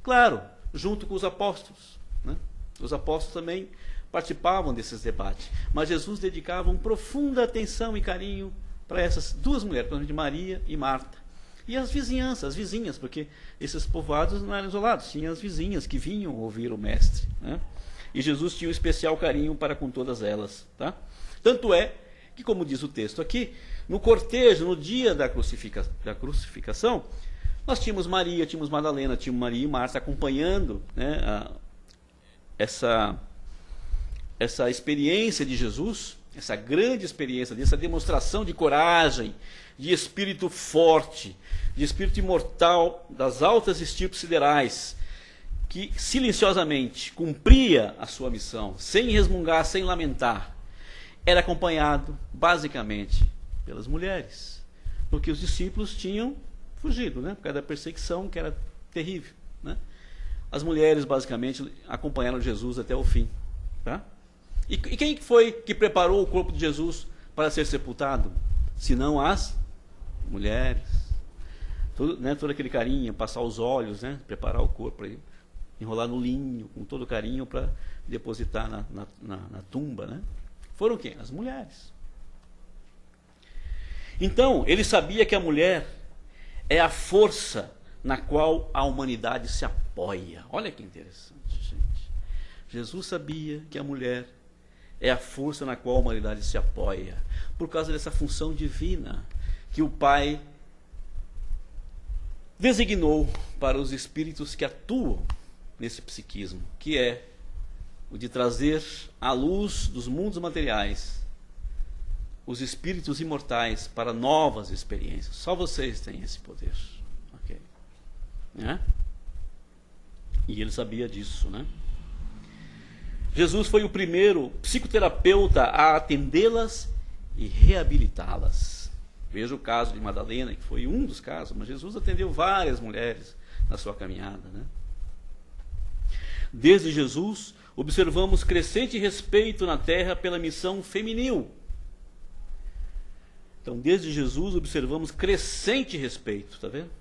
Claro, junto com os apóstolos, né? Os apóstolos também participavam desses debates, mas Jesus dedicava uma profunda atenção e carinho para essas duas mulheres, principalmente Maria e Marta. E as vizinhas, porque esses povoados não eram isolados, tinha as vizinhas que vinham ouvir o mestre, né? E Jesus tinha um especial carinho para com todas elas, tá? Tanto é que, como diz o texto aqui, no cortejo, no dia da crucificação, nós tínhamos Maria, tínhamos Madalena, tínhamos Maria e Marta acompanhando, né, essa experiência de Jesus, essa grande experiência, essa demonstração de coragem, de espírito forte, de espírito imortal das altas estirpes siderais, que silenciosamente cumpria a sua missão, sem resmungar, sem lamentar. Era acompanhado, basicamente, pelas mulheres, porque os discípulos tinham fugido, né, por causa da perseguição, que era terrível, né? As mulheres, basicamente, acompanharam Jesus até o fim, tá? E quem foi que preparou o corpo de Jesus para ser sepultado? Senão as mulheres. Todo aquele carinho, passar os olhos, né? Preparar o corpo para enrolar no linho, com todo carinho, para depositar na tumba, né? Foram quem? As mulheres. Então, ele sabia que a mulher é a força na qual a humanidade se apoia. Olha que interessante, gente. Jesus sabia que a mulher é a força na qual a humanidade se apoia, por causa dessa função divina que o Pai designou para os espíritos que atuam nesse psiquismo, que é o de trazer à luz dos mundos materiais os espíritos imortais para novas experiências. Só vocês têm esse poder. Okay. Né? E ele sabia disso, né? Jesus foi o primeiro psicoterapeuta a atendê-las e reabilitá-las. Veja o caso de Madalena, que foi um dos casos, mas Jesus atendeu várias mulheres na sua caminhada, né? Desde Jesus, observamos crescente respeito na terra pela missão feminil. Então, desde Jesus, observamos crescente respeito, tá vendo?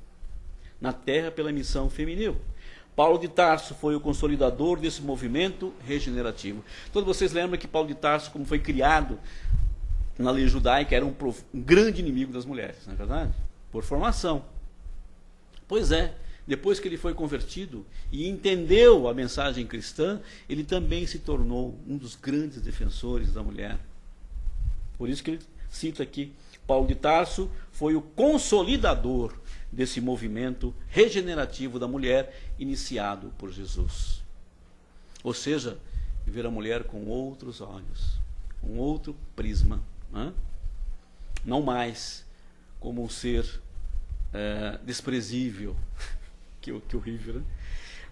Na terra pela missão feminil. Paulo de Tarso foi o consolidador desse movimento regenerativo. Todos vocês lembram que Paulo de Tarso, como foi criado na lei judaica, era um grande inimigo das mulheres, não é verdade? Por formação. Pois é, depois que ele foi convertido e entendeu a mensagem cristã, ele também se tornou um dos grandes defensores da mulher. Por isso que ele cita aqui, Paulo de Tarso foi o consolidador desse movimento regenerativo da mulher iniciado por Jesus. Ou seja, e ver a mulher com outros olhos, com outro prisma, né? Não mais como um ser desprezível, que horrível, né?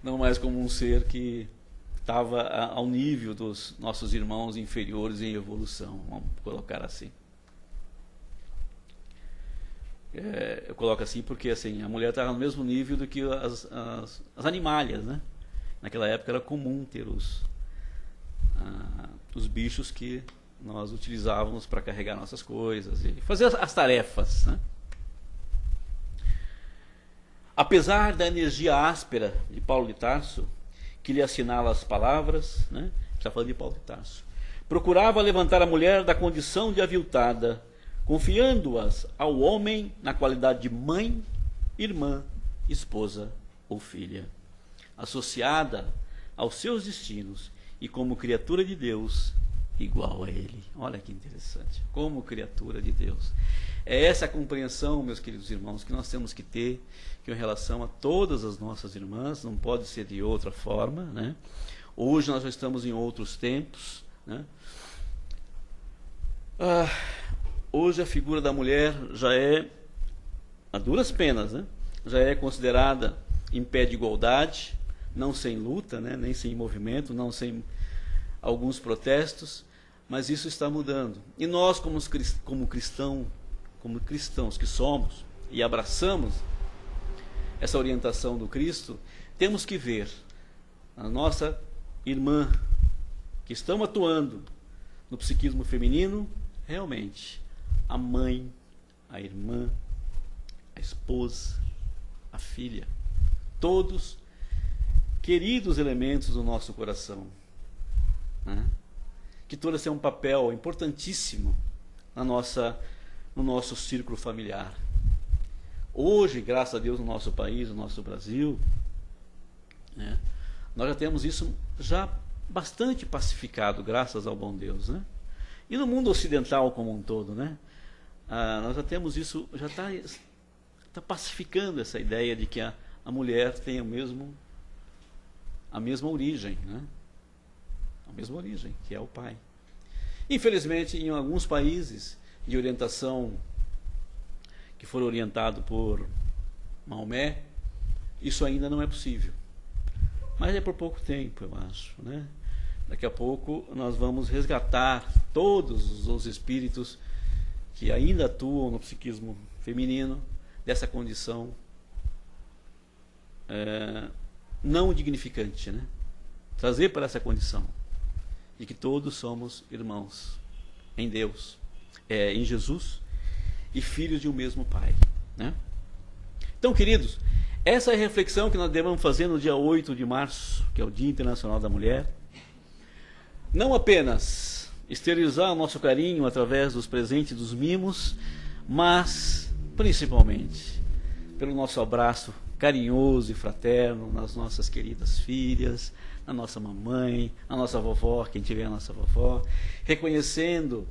Não mais como um ser que estava ao nível dos nossos irmãos inferiores em evolução, vamos colocar assim. Eu coloco assim porque assim, a mulher estava no mesmo nível do que as animalhas, né? Naquela época era comum ter os bichos que nós utilizávamos para carregar nossas coisas e fazer as tarefas, né? Apesar da energia áspera de Paulo de Tarso, que lhe assinala as palavras, né? Está falando de Paulo de Tarso, procurava levantar a mulher da condição de aviltada, confiando-as ao homem na qualidade de mãe, irmã, esposa ou filha, associada aos seus destinos e como criatura de Deus igual a ele. Olha que interessante, como criatura de Deus. É essa a compreensão, meus queridos irmãos, que nós temos que ter em relação a todas as nossas irmãs, não pode ser de outra forma, né? Hoje nós já estamos em outros tempos, né? Hoje a figura da mulher já é, a duras penas, né? Já é considerada em pé de igualdade, não sem luta, né? Nem sem movimento, não sem alguns protestos, mas isso está mudando. E nós, como cristãos que somos e abraçamos essa orientação do Cristo, temos que ver a nossa irmã que estão atuando no psiquismo feminino, realmente a mãe, a irmã, a esposa, a filha, todos queridos elementos do nosso coração, né? Que todas têm um papel importantíssimo no nosso círculo familiar. Hoje, graças a Deus, no nosso país, no nosso Brasil, né, nós já temos isso já bastante pacificado, graças ao bom Deus, né? E no mundo ocidental como um todo, né? Nós já temos isso, já está pacificando essa ideia de que a mulher tem a mesma origem, né? A mesma origem, que é o pai. Infelizmente, em alguns países de orientação que foram orientados por Maomé, isso ainda não é possível. Mas é por pouco tempo, eu acho, né? Daqui a pouco nós vamos resgatar todos os espíritos que ainda atuam no psiquismo feminino dessa condição não dignificante, né? Trazer para essa condição de que todos somos irmãos em Deus, em Jesus, e filhos de um mesmo Pai, né? Então, queridos, essa é a reflexão que nós devemos fazer no dia 8 de março, que é o Dia Internacional da Mulher. Não apenas exteriorizar o nosso carinho através dos presentes, dos mimos, mas, principalmente, pelo nosso abraço carinhoso e fraterno nas nossas queridas filhas, na nossa mamãe, na nossa vovó, quem tiver a nossa vovó, reconhecendo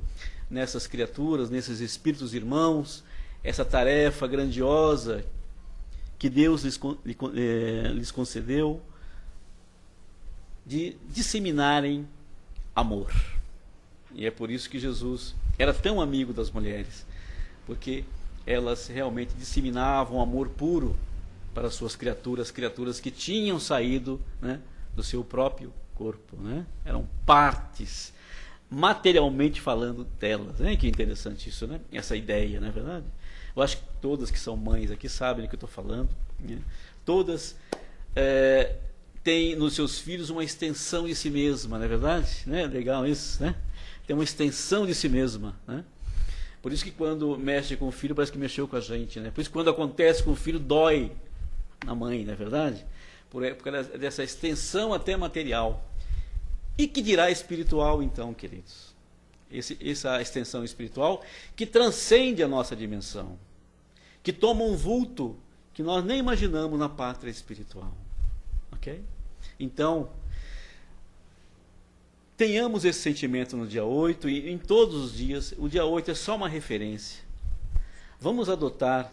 nessas criaturas, nesses espíritos irmãos, essa tarefa grandiosa que Deus lhes concedeu de disseminarem amor. E é por isso que Jesus era tão amigo das mulheres, porque elas realmente disseminavam amor puro para as suas criaturas que tinham saído, né, do seu próprio corpo, né? Eram partes, materialmente falando, delas, né? Que interessante isso, né? Essa ideia, não é verdade? Eu acho que todas que são mães aqui sabem do que eu estou falando, né? Todas têm nos seus filhos uma extensão de si mesma, não é verdade? Né? Legal isso, né? Tem uma extensão de si mesma, né? Por isso que quando mexe com o filho parece que mexeu com a gente, né? Por isso que quando acontece com o filho dói na mãe, não é verdade? Por causa dessa extensão até material. E que dirá espiritual, então, queridos? Essa extensão espiritual que transcende a nossa dimensão, que toma um vulto que nós nem imaginamos na pátria espiritual. Ok? Então, tenhamos esse sentimento no dia 8 e em todos os dias. O dia 8 é só uma referência. Vamos adotar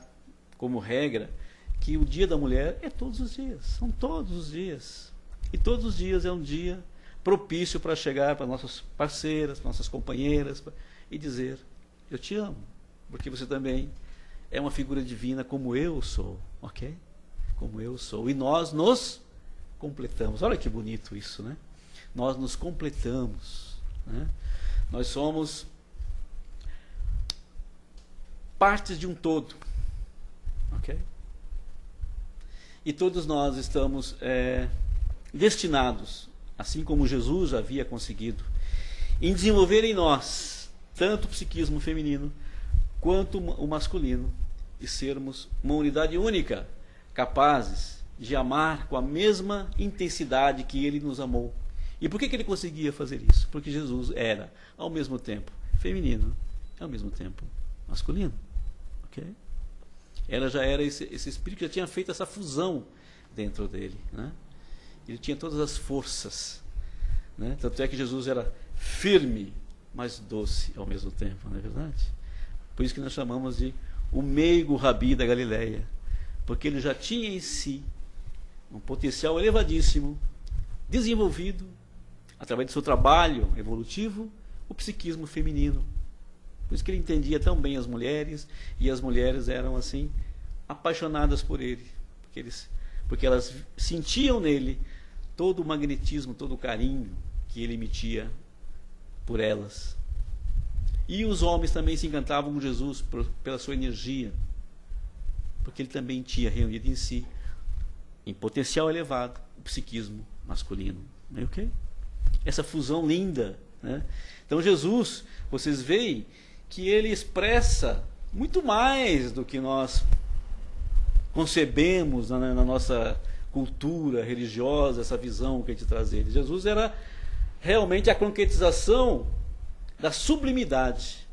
como regra que o dia da mulher é todos os dias, são todos os dias. E todos os dias é um dia propício para chegar para nossas parceiras, nossas companheiras e dizer: eu te amo, porque você também é uma figura divina como eu sou, ok? Como eu sou. E nós nos completamos. Olha que bonito isso, né? Nós nos completamos, né? Nós somos partes de um todo, ok? E todos nós estamos destinados, assim como Jesus havia conseguido, em desenvolver em nós tanto o psiquismo feminino quanto o masculino, e sermos uma unidade única, capazes de amar com a mesma intensidade que ele nos amou. E por que ele conseguia fazer isso? Porque Jesus era, ao mesmo tempo, feminino e ao mesmo tempo masculino. Okay? Já era esse espírito que já tinha feito essa fusão dentro dele, né? Ele tinha todas as forças, né? Tanto é que Jesus era firme, mas doce ao mesmo tempo, não é verdade? Por isso que nós chamamos de o meigo rabi da Galileia, porque ele já tinha em si um potencial elevadíssimo, desenvolvido através do seu trabalho evolutivo, o psiquismo feminino. Por isso que ele entendia tão bem as mulheres, e as mulheres eram assim apaixonadas por ele, porque elas sentiam nele todo o magnetismo, todo o carinho que ele emitia por elas. E os homens também se encantavam com Jesus pela sua energia, porque ele também tinha reunido em si, em potencial elevado, o psiquismo masculino. Okay? Essa fusão linda, né? Então Jesus, vocês veem que ele expressa muito mais do que nós concebemos na nossa cultura religiosa, essa visão que a gente traz dele. Jesus era realmente a concretização da sublimidade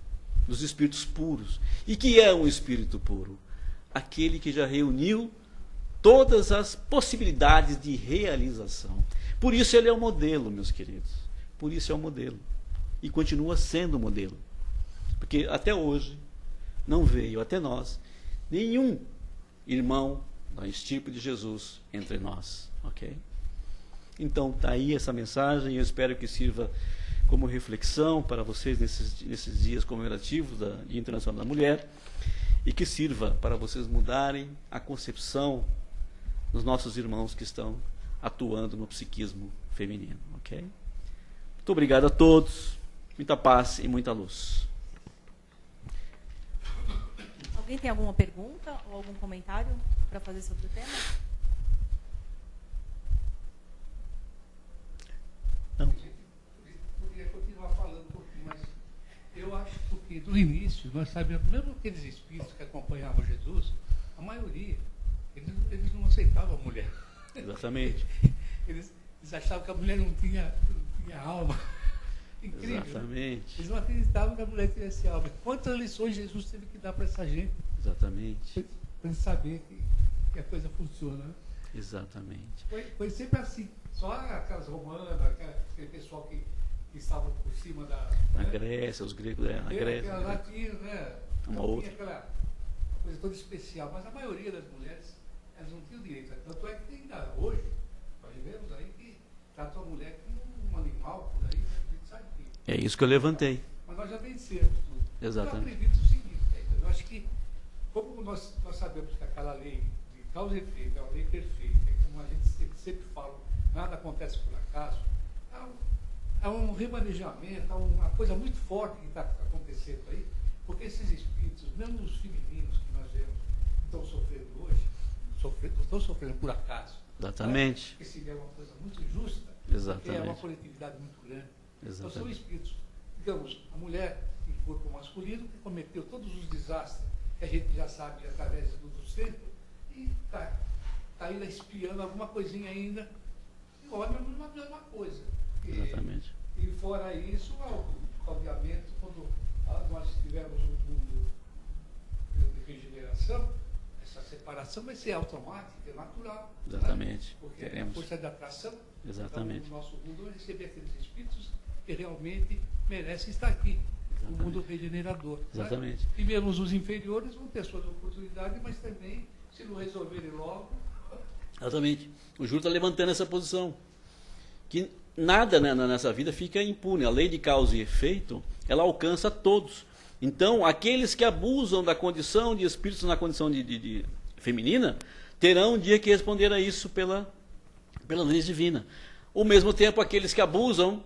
dos espíritos puros. E que é um espírito puro? Aquele que já reuniu todas as possibilidades de realização. Por isso ele é o modelo, meus queridos. Por isso é o modelo. E continua sendo o modelo. Porque até hoje não veio até nós nenhum irmão da estirpe de Jesus entre nós, ok? Então está aí essa mensagem, e eu espero que sirva como reflexão para vocês nesses dias comemorativos da Dia Internacional da Mulher, e que sirva para vocês mudarem a concepção dos nossos irmãos que estão atuando no psiquismo feminino, ok? Muito obrigado a todos, muita paz e muita luz. Alguém tem alguma pergunta ou algum comentário para fazer sobre o tema? Não. Poderia continuar falando um pouquinho, mas eu acho que no início nós sabíamos, mesmo aqueles espíritos que acompanhavam Jesus, a maioria, eles não aceitavam a mulher. Exatamente. Eles achavam que a mulher não tinha alma. Incrível. Exatamente. Eles não acreditavam que a mulher tivesse alma. Quantas lições Jesus teve que dar para essa gente? Exatamente. Para eles saberem que a coisa funciona. Né? Exatamente. Foi sempre assim. Só aquelas romanas, aquele pessoal que estava por cima da... Na né? Grécia, os gregos, na Grécia. Aquela latina, né? Uma não outra. tinha aquela coisa toda especial. Mas a maioria das mulheres, elas não tinham direito. Tanto é que ainda hoje, nós vemos aí que tratam a mulher como um animal, por aí, a gente sabe que... É isso que eu levantei. Mas nós já vencemos tudo. Exatamente. Eu acredito o seguinte, eu acho que, como nós sabemos que aquela lei de causa e efeito é uma lei perfeita, como a gente sempre fala, nada acontece por acaso, há um remanejamento, há uma coisa muito forte que está acontecendo aí, porque esses espíritos, mesmo os femininos que nós vemos que estão sofrendo hoje, não estão sofrendo por acaso. Exatamente. Porque seria uma coisa muito injusta, Exatamente. porque é uma coletividade muito grande. Exatamente. Então são espíritos, digamos, a mulher em corpo masculino que cometeu todos os desastres que a gente já sabe através dos tempos, e está ainda espiando alguma coisinha ainda, e o homem não é a mesma coisa. Exatamente. E fora isso, obviamente, quando nós tivermos um mundo de regeneração, essa separação vai ser automática, é natural. Exatamente. Né? Porque Queremos. a força da atração. Exatamente. Então, o nosso mundo vai receber aqueles espíritos que realmente merecem estar aqui. Exatamente. O mundo regenerador. Exatamente. Né? E mesmo os inferiores vão ter suas oportunidades, mas também, se não resolverem logo... Exatamente. O Júlio está levantando essa posição. Que nada, né, nessa vida fica impune. A lei de causa e efeito, ela alcança todos. Então, aqueles que abusam da condição de espíritos na condição de feminina, terão um dia que responder a isso pela lei divina. Ao mesmo tempo, aqueles que abusam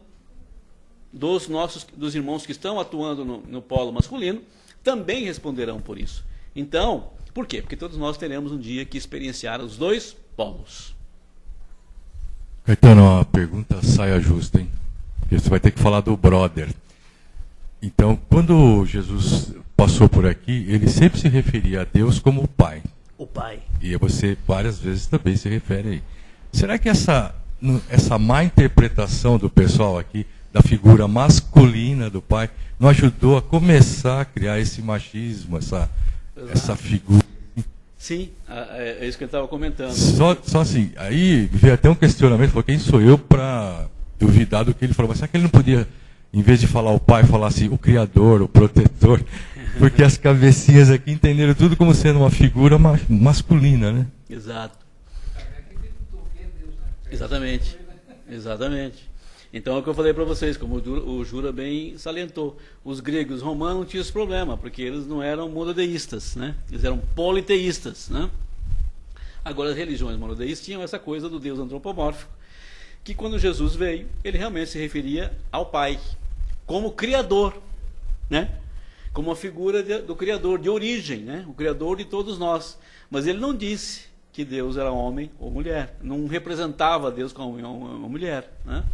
dos irmãos que estão atuando no polo masculino, também responderão por isso. Então, por quê? Porque todos nós teremos um dia que experienciar os dois polos. Caetano, a pergunta saia justa, hein? Porque você vai ter que falar do brother. Então, quando Jesus passou por aqui, ele sempre se referia a Deus como o Pai. O Pai. E você várias vezes também se refere aí. Será que essa má interpretação do pessoal aqui, da figura masculina do Pai, não ajudou a começar a criar esse machismo, essa figura? Sim, é isso que eu estava comentando. Só assim, aí veio até um questionamento, falou, quem sou eu para duvidar do que ele falou? Mas será que ele não podia, em vez de falar o Pai, falar assim, o Criador, o Protetor? Porque as cabecinhas aqui entenderam tudo como sendo uma figura masculina, né? Exato. Exatamente. Exatamente. Então é o que eu falei para vocês, como o Jura bem salientou. Os gregos e os romanos não tinham esse problema, porque eles não eram monoteístas, né? Eles eram politeístas, né? Agora as religiões monoteístas tinham essa coisa do Deus antropomórfico, que quando Jesus veio, ele realmente se referia ao Pai, como Criador, né? Como uma figura do Criador, de origem, né? O Criador de todos nós. Mas ele não disse que Deus era homem ou mulher, não representava Deus como uma mulher, né?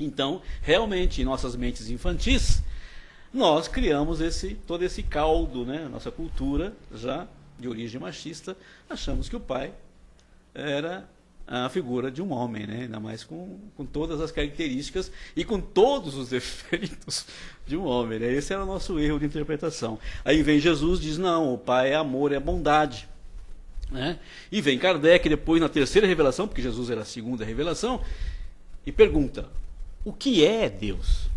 Então, realmente, em nossas mentes infantis, nós criamos todo esse caldo, né? Nossa cultura, já de origem machista, achamos que o pai era a figura de um homem, né? Ainda mais com todas as características e com todos os defeitos de um homem, né? Esse era o nosso erro de interpretação. Aí vem Jesus e diz, não, o pai é amor, é bondade. Né? E vem Kardec depois na terceira revelação, porque Jesus era a segunda revelação, e pergunta, o que é Deus?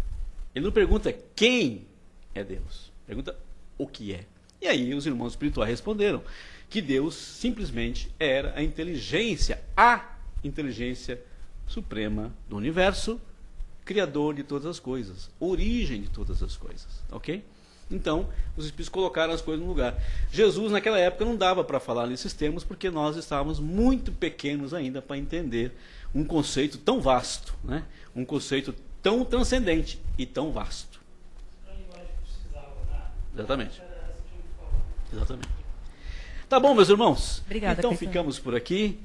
Ele não pergunta quem é Deus, pergunta o que é. E aí os irmãos espirituais responderam que Deus simplesmente era a inteligência suprema do universo, criador de todas as coisas, origem de todas as coisas, ok? Então, os espíritos colocaram as coisas no lugar. Jesus, naquela época, não dava para falar nesses termos, porque nós estávamos muito pequenos ainda para entender um conceito tão vasto, né? Um conceito tão transcendente e tão vasto. Exatamente. Exatamente. Tá bom, meus irmãos? Obrigada, então, Caetano. ficamos por aqui.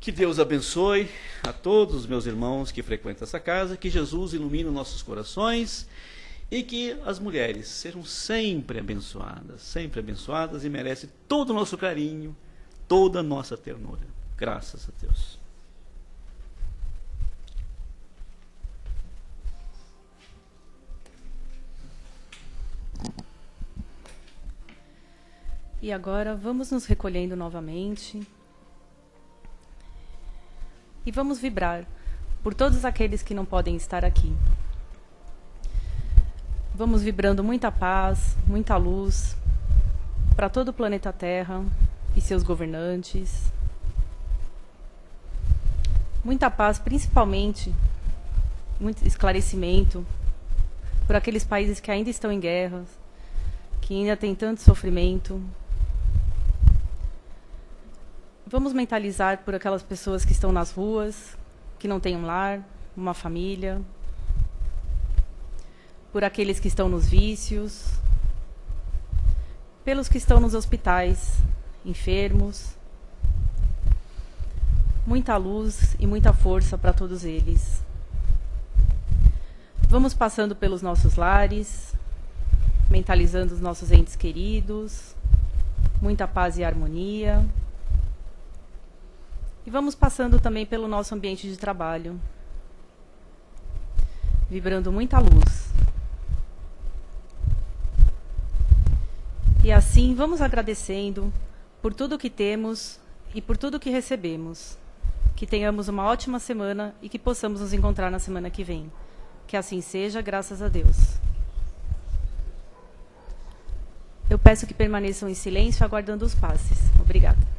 Que Deus abençoe a todos os meus irmãos que frequentam essa casa, que Jesus ilumine nossos corações e que as mulheres sejam sempre abençoadas e merecem todo o nosso carinho, toda a nossa ternura. Graças a Deus. E agora vamos nos recolhendo novamente. E vamos vibrar por todos aqueles que não podem estar aqui. Vamos vibrando muita paz, muita luz para todo o planeta Terra e seus governantes. Muita paz, principalmente, muito esclarecimento por aqueles países que ainda estão em guerra, que ainda têm tanto sofrimento. Vamos mentalizar por aquelas pessoas que estão nas ruas, que não têm um lar, uma família, por aqueles que estão nos vícios, pelos que estão nos hospitais, enfermos. Muita luz e muita força para todos eles. Vamos passando pelos nossos lares, mentalizando os nossos entes queridos, muita paz e harmonia. E vamos passando também pelo nosso ambiente de trabalho, vibrando muita luz. E assim vamos agradecendo por tudo que temos e por tudo que recebemos. Que tenhamos uma ótima semana e que possamos nos encontrar na semana que vem. Que assim seja, graças a Deus. Eu peço que permaneçam em silêncio, aguardando os passes. Obrigada.